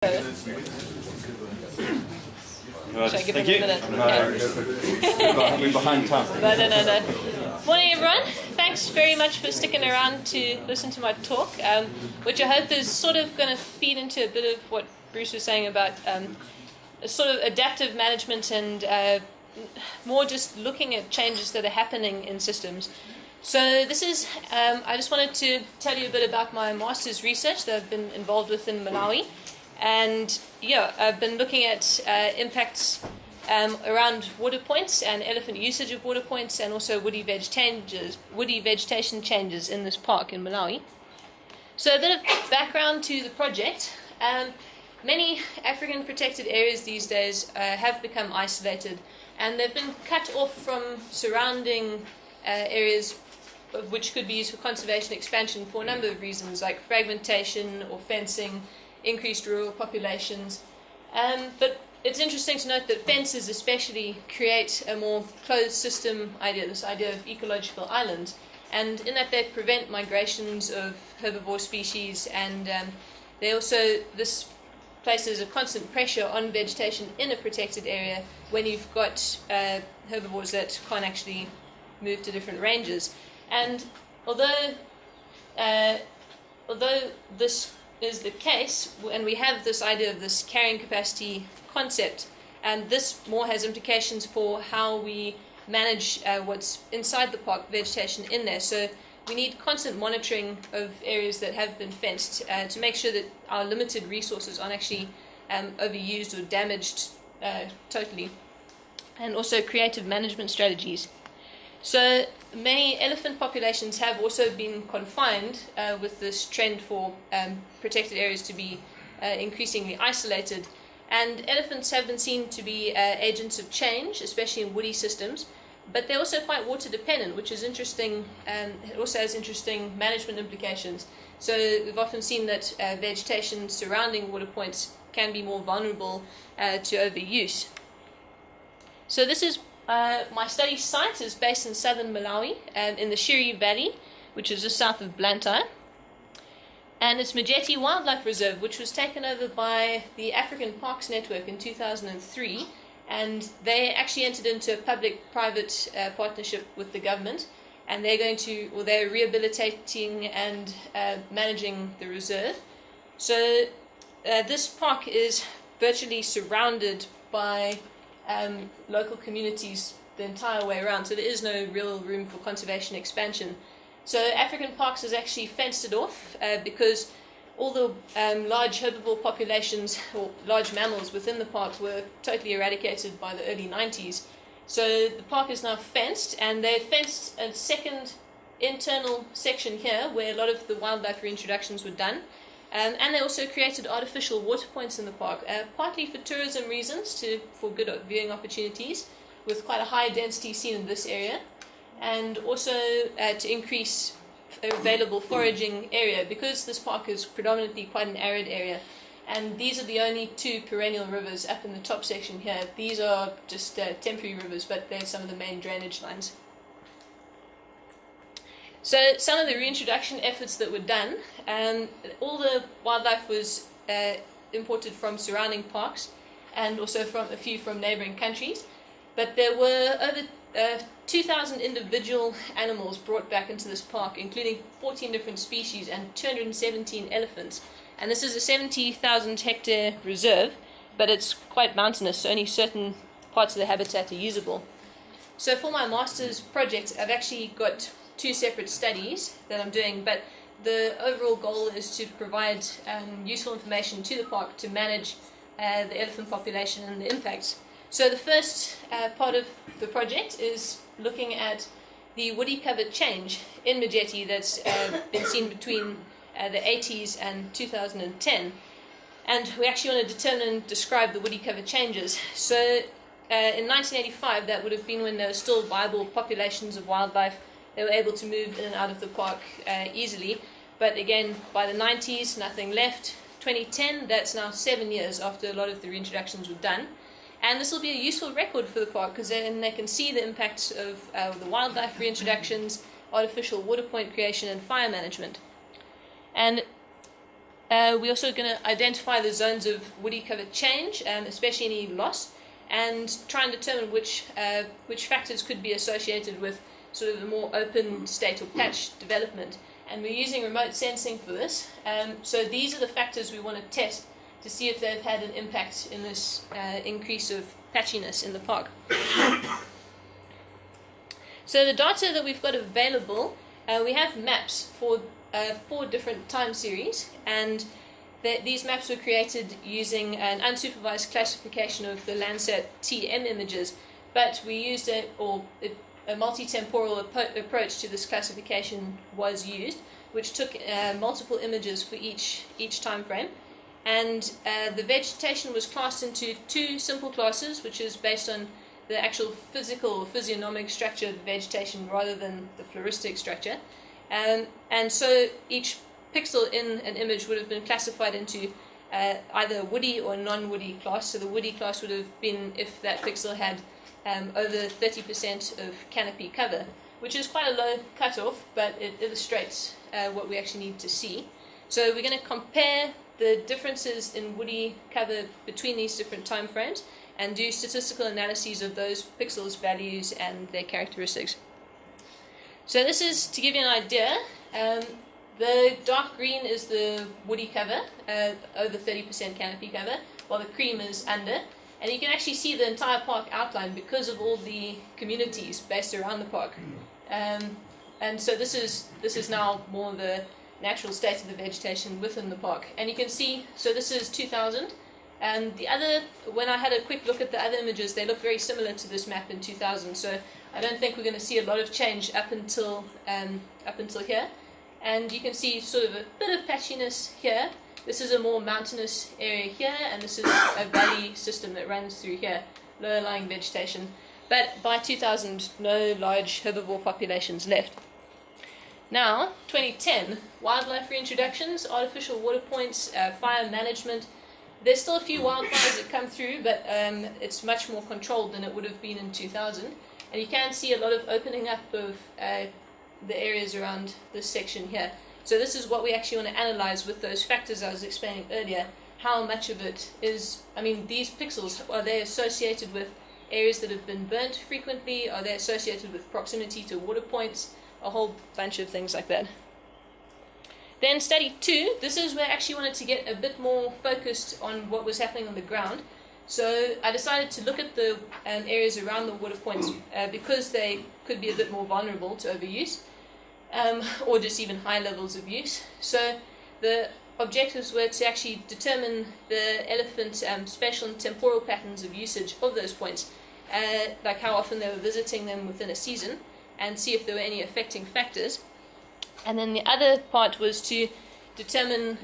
Should I give it a minute? We're behind time. No. Morning, everyone. Thanks very much for sticking around to listen to my talk, which I hope is sort of going to feed into a bit of what Bruce was saying about sort of adaptive management and more just looking at changes that are happening in systems. So this is, I just wanted to tell you a bit about my master's research that I've been involved with in Malawi. And yeah, I've been looking at impacts around water points and elephant usage of water points, and also woody vegetation changes in this park in Malawi. So a bit of background to the project. Many African protected areas these days have become isolated, and they've been cut off from surrounding areas which could be used for conservation expansion for a number of reasons, like fragmentation or fencing, increased rural populations. But it's interesting to note that fences especially create a more closed system idea, this idea of ecological islands, and in that they prevent migrations of herbivore species, and this places a constant pressure on vegetation in a protected area when you've got herbivores that can't actually move to different ranges. And although this is the case, and we have this idea of this carrying capacity concept, and this more has implications for how we manage what's inside the park vegetation in there. So we need constant monitoring of areas that have been fenced to make sure that our limited resources aren't actually overused or damaged totally, and also creative management strategies. So many elephant populations have also been confined with this trend for protected areas to be increasingly isolated, and elephants have been seen to be agents of change, especially in woody systems, but they're also quite water dependent, which is interesting. It also has interesting management implications. So we've often seen that vegetation surrounding water points can be more vulnerable to overuse. So this is my study site is based in southern Malawi, in the Shiri Valley, which is just south of Blantyre. And it's Majete Wildlife Reserve, which was taken over by the African Parks Network in 2003. And they actually entered into a public-private partnership with the government. And they're rehabilitating and managing the reserve. So this park is virtually surrounded by local communities the entire way around, so there is no real room for conservation expansion. So African Parks has actually fenced it off because all the large herbivore populations or large mammals within the park were totally eradicated by the early 90s. So the park is now fenced, and they fenced a second internal section here where a lot of the wildlife reintroductions were done. And they also created artificial water points in the park, partly for tourism reasons, for good viewing opportunities, with quite a high density seen in this area, and also to increase available foraging area, because this park is predominantly quite an arid area. And these are the only two perennial rivers up in the top section here. These are just temporary rivers, but they're some of the main drainage lines. So some of the reintroduction efforts that were done, all the wildlife was imported from surrounding parks, and also from a few from neighboring countries. But there were over 2,000 individual animals brought back into this park, including 14 different species and 217 elephants. And this is a 70,000 hectare reserve, but it's quite mountainous, so only certain parts of the habitat are usable. So for my master's project, I've actually got two separate studies that I'm doing, but the overall goal is to provide useful information to the park to manage the elephant population and the impacts. So the first part of the project is looking at the woody cover change in Majete that's been seen between the 80s and 2010. And we actually want to determine and describe the woody cover changes. So in 1985, that would have been when there were still viable populations of wildlife. They were able to move in and out of the park easily. But again, by the 90s, nothing left. 2010, that's now 7 years after a lot of the reintroductions were done. And this will be a useful record for the park, because then they can see the impacts of the wildlife reintroductions, artificial water point creation, and fire management. And We're also going to identify the zones of woody cover change, especially any loss, and try and determine which factors could be associated with sort of a more open state or patch development. And we're using remote sensing for this. So these are the factors we want to test to see if they've had an impact in this increase of patchiness in the park. So the data that we've got available, we have maps for 4 different time series, and these maps were created using an unsupervised classification of the Landsat TM images, but we used a multi-temporal approach to this classification was used, which took multiple images for each time frame. And the vegetation was classed into 2 simple classes, which is based on the actual physical or physiognomic structure of the vegetation rather than the floristic structure. And so each pixel in an image would have been classified into either a woody or non-woody class. So the woody class would have been if that pixel had over 30% of canopy cover, which is quite a low cutoff, but it illustrates what we actually need to see. So we're going to compare the differences in woody cover between these different time frames and do statistical analyses of those pixels' values and their characteristics. So this is to give you an idea. The dark green is the woody cover, over 30% canopy cover, while the cream is under. And you can actually see the entire park outline because of all the communities based around the park. And so this is now more the natural state of the vegetation within the park. And you can see, so this is 2000. And when I had a quick look at the other images, they look very similar to this map in 2000. So I don't think we're going to see a lot of change up until here. And you can see sort of a bit of patchiness here. This is a more mountainous area here, and this is a valley system that runs through here, lower lying vegetation. But by 2000, no large herbivore populations left. Now, 2010, wildlife reintroductions, artificial water points, fire management. There's still a few wildfires that come through, but it's much more controlled than it would have been in 2000. And you can see a lot of opening up of the areas around this section here. So this is what we actually want to analyze with those factors I was explaining earlier. How much of it is, these pixels, are they associated with areas that have been burnt frequently? Are they associated with proximity to water points? A whole bunch of things like that. Then study 2, this is where I actually wanted to get a bit more focused on what was happening on the ground. So I decided to look at the areas around the water points because they could be a bit more vulnerable to overuse or just even high levels of use. So the objectives were to actually determine the elephant spatial and temporal patterns of usage of those points, like how often they were visiting them within a season, and see if there were any affecting factors. And then the other part was to determine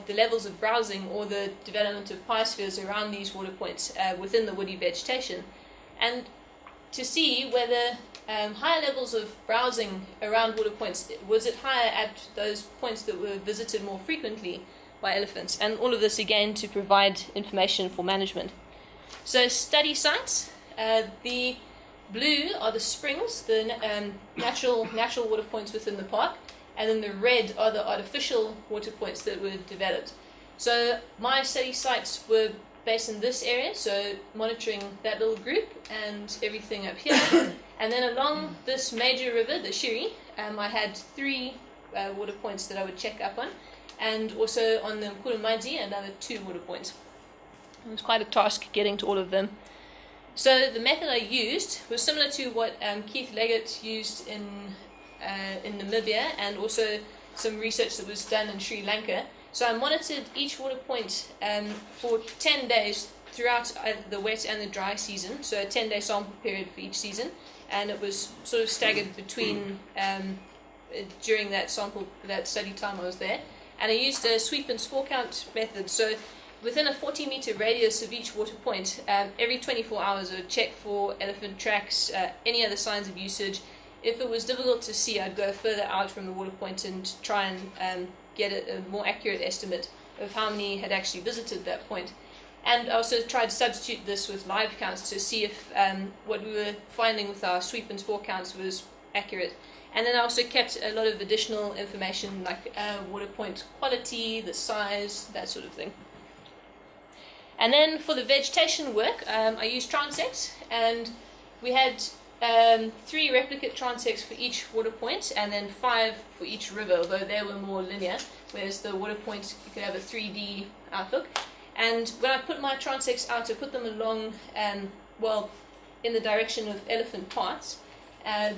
the levels of browsing or the development of biospheres around these water points within the woody vegetation, and to see whether higher levels of browsing around water points, was it higher at those points that were visited more frequently by elephants, and all of this again to provide information for management. So study sites, the blue are the springs, the natural water points within the park, and then the red are the artificial water points that were developed. So my study sites were based in this area, so monitoring that little group and everything up here. And then along this major river, the Shiri, I had 3 water points that I would check up on, and also on the Mkurumaji, another 2 water points. It was quite a task getting to all of them. So the method I used was similar to what Keith Leggett used in Namibia, and also some research that was done in Sri Lanka. So I monitored each water point for 10 days throughout the wet and the dry season, so a 10-day sample period for each season, and it was sort of staggered between during that study time I was there. And I used a sweep and score count method, so within a 40-meter radius of each water point, every 24 hours I would check for elephant tracks, any other signs of usage. If it was difficult to see, I'd go further out from the water point and try and get a more accurate estimate of how many had actually visited that point. And I also tried to substitute this with live counts to see if what we were finding with our sweep and score counts was accurate. And then I also kept a lot of additional information like water point quality, the size, that sort of thing. And then for the vegetation work, I used transects, and we had 3 replicate transects for each water point, and then 5 for each river, although they were more linear, whereas the water point, you could have a 3D outlook. And when I put my transects out, I put them along, in the direction of elephant paths,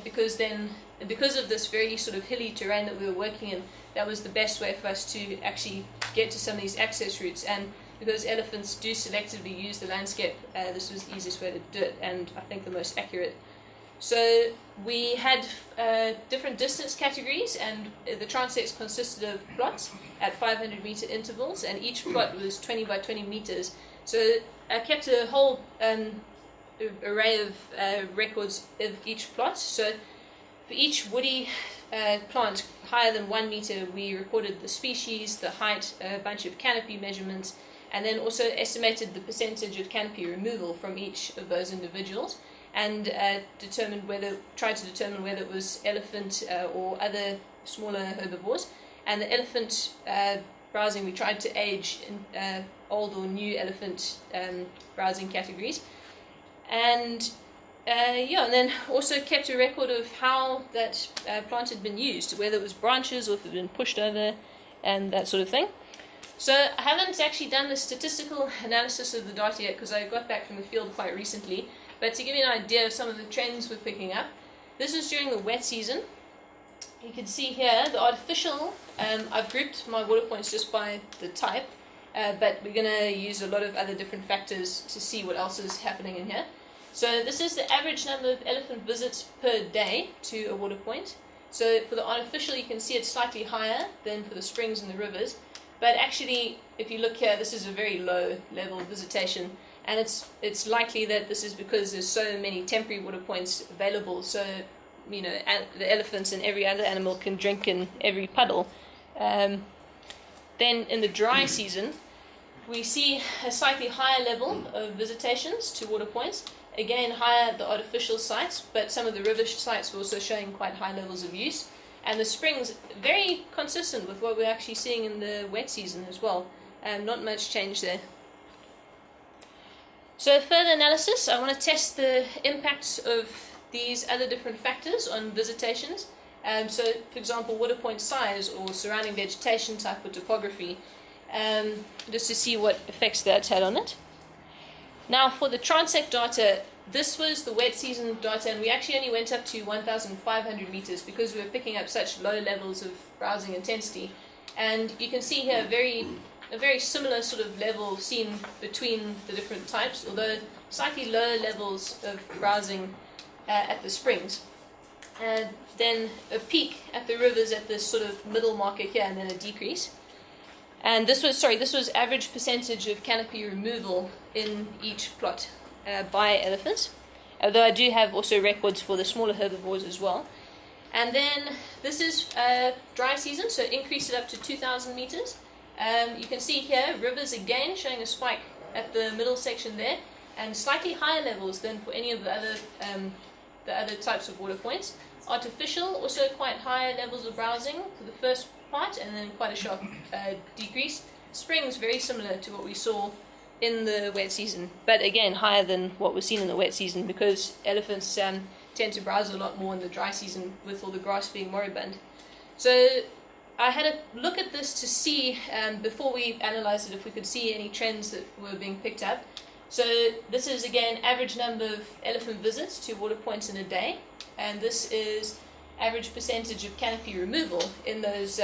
because of this very sort of hilly terrain that we were working in, that was the best way for us to actually get to some of these access routes. And because elephants do selectively use the landscape, this was the easiest way to do it, and I think the most accurate. So we had different distance categories, and the transects consisted of plots at 500 meter intervals, and each plot was 20 by 20 meters. So I kept a whole array of records of each plot. So for each woody plant higher than 1 meter, we recorded the species, the height, a bunch of canopy measurements, and then also estimated the percentage of canopy removal from each of those individuals, and tried to determine whether it was elephant or other smaller herbivores. And the elephant browsing, we tried to age in old or new elephant browsing categories. And and then also kept a record of how that plant had been used, whether it was branches or if it had been pushed over, and that sort of thing. So I haven't actually done the statistical analysis of the data yet, because I got back from the field quite recently. But to give you an idea of some of the trends we're picking up, this is during the wet season. You can see here the artificial, I've grouped my water points just by the type, but we're going to use a lot of other different factors to see what else is happening in here. So this is the average number of elephant visits per day to a water point. So for the artificial, you can see it's slightly higher than for the springs and the rivers. But actually, if you look here, this is a very low level of visitation. And it's likely that this is because there's so many temporary water points available. So, the elephants and every other animal can drink in every puddle. Then in the dry season, we see a slightly higher level of visitations to water points. Again, higher at the artificial sites, but some of the river sites were also showing quite high levels of use. And the springs, very consistent with what we're actually seeing in the wet season as well. Not much change there. So further analysis, I want to test the impacts of these other different factors on visitations. So, for example, water point size or surrounding vegetation type or topography, just to see what effects that had on it. Now, for the transect data, this was the wet season data, and we actually only went up to 1,500 meters because we were picking up such low levels of browsing intensity. And you can see here a very similar sort of level seen between the different types, although slightly lower levels of browsing at the springs. And then a peak at the rivers at this sort of middle marker here, and then a decrease. And this was average percentage of canopy removal in each plot by elephants, although I do have also records for the smaller herbivores as well. And then this is dry season, so increase it up to 2,000 meters. You can see here rivers again showing a spike at the middle section there, and slightly higher levels than for any of the other types of water points. Artificial, also quite high levels of browsing for the first part, and then quite a sharp decrease. Springs, very similar to what we saw in the wet season, but again higher than what was seen in the wet season, because elephants tend to browse a lot more in the dry season with all the grass being moribund. So I had a look at this to see, before we analysed it, if we could see any trends that were being picked up. So this is again average number of elephant visits to water points in a day, and this is average percentage of canopy removal in those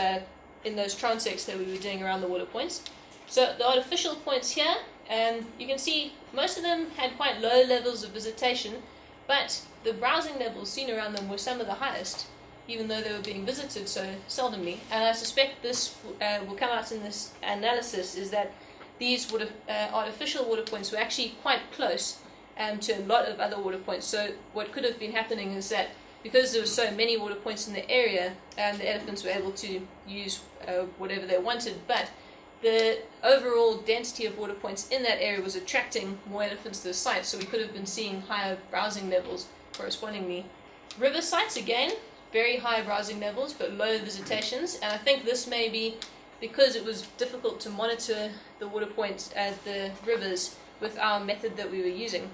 transects that we were doing around the water points. So the artificial points here, you can see most of them had quite low levels of visitation, but the browsing levels seen around them were some of the highest, even though they were being visited so seldomly. And I suspect this will come out in this analysis, is that these artificial water points were actually quite close to a lot of other water points. So what could have been happening is that because there were so many water points in the area, the elephants were able to use whatever they wanted, but the overall density of water points in that area was attracting more elephants to the site, so we could have been seeing higher browsing levels correspondingly. River sites, again, very high browsing levels but low visitations, and I think this may be because it was difficult to monitor the water points at the rivers with our method that we were using.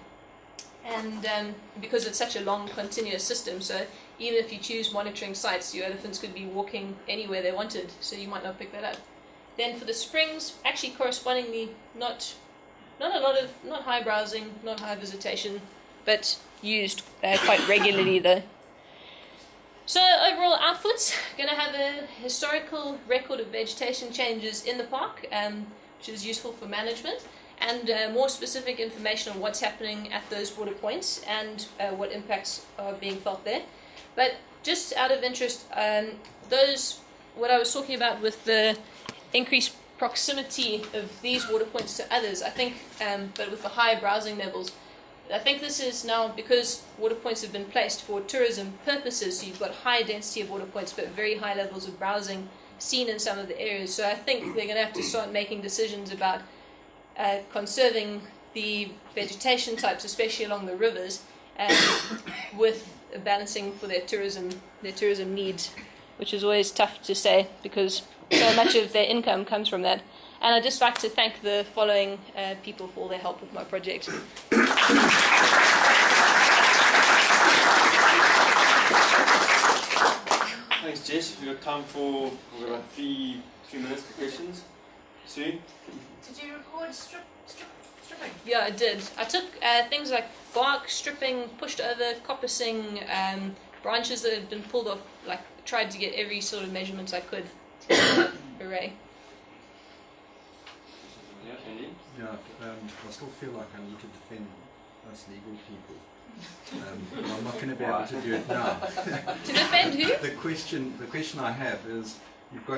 And because it's such a long continuous system, so even if you choose monitoring sites, your elephants could be walking anywhere they wanted, so you might not pick that up. Then for the springs, actually correspondingly not high browsing, not high visitation, but used quite regularly though. So overall outputs, going to have a historical record of vegetation changes in the park, which is useful for management, and more specific information on what's happening at those water points and what impacts are being felt there. But just out of interest, what I was talking about with the increased proximity of these water points to others, I think, but with the high browsing levels, I think this is now because water points have been placed for tourism purposes, so you've got high density of water points but very high levels of browsing seen in some of the areas. So I think they're going to have to start making decisions about conserving the vegetation types, especially along the rivers, with balancing for their tourism needs, which is always tough to say because so much of their income comes from that. And I'd just like to thank the following people for all their help with my project. Thanks, Jess. We've got time for about 3 minutes for questions. Sue? Did you record stripping? Yeah, I did. I took things like bark stripping, pushed over, coppicing, branches that had been pulled off, like tried to get every sort of measurement I could for the array. Yeah, Andy? Yeah, I still feel like I need to defend us legal people. But I'm not going to be able to do it now. To defend who? The question I have is, you've got